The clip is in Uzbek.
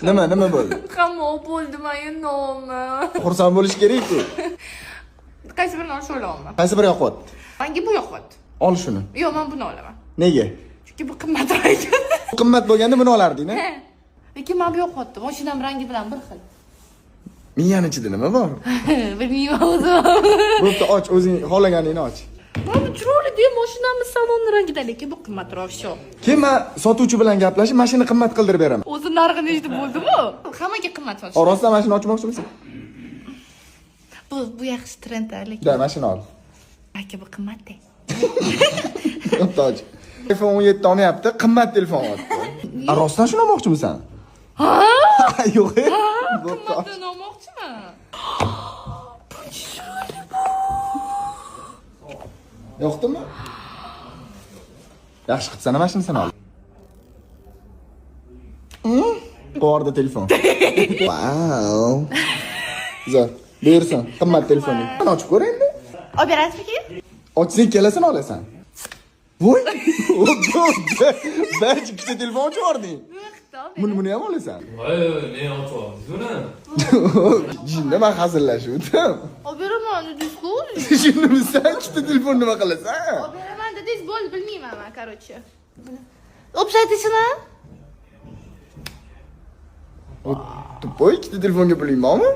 Nima bo'ldi? Qamoq bo'ldi men nomi. Xursand bo'lish kerak-ku. Qaysi birini olish o'ylayapman. Qaysi biri yoqyapti? Menga bu yoqyapti. Ol shuni. Yo'q, men buni olaman. Nega? Chunki bu qimmatroq ekan. Qimmat bo'lganda buni olarding-a? Lekin men bu yoqyapti. Mashinam rangi bilan bir xil. Miyani ichida nima bor? Bilmayman o'zim. Bo'pti, och, o'zing xohlaganingni och. Bu chiroyli deb mashinamiz salonni rangida, lekin bu qimmatroq shu. Keyin men sotuvchi bilan gaplashib, mashina qimmat qildirib beraman. O'zi narxini eshitib bo'ldimi? Hammaga qimmat sotish. Rostdan mashina ochmoqchimisan? Bu yaxshi trend lekin. Da, mashina ol. Aka bu qimmat-da. Bo'pti, och. iPhone 17 olmayapti, qimmat telefon olibdi. Rostdan shuni olmoqchimisan? Ha? Yo'q. Qimmatdan olmoqchiman. Yoqdimi? Yaxshi qilsana mashinasini ol. Qo'rda telefon. Wow. Zo'r. Bersin, qimmat telefoning. Qani ochib ko'r endi. Olib berasizmi? Ochsang kelasini olasan. Voy. Barcha ikkita telefon ochib yording. Buni ham olasan. Voy, ne ochyapsiz buni? Jinni men hazillashuvdim. Olib beraman dedingiz ku. Shuni sen ikkita telefon nima qilasan? Olib beraman dedingiz, bo'ldi, bilmayman men, короче. O'pshatisini? Tupoy ikkita telefonga pulingmi?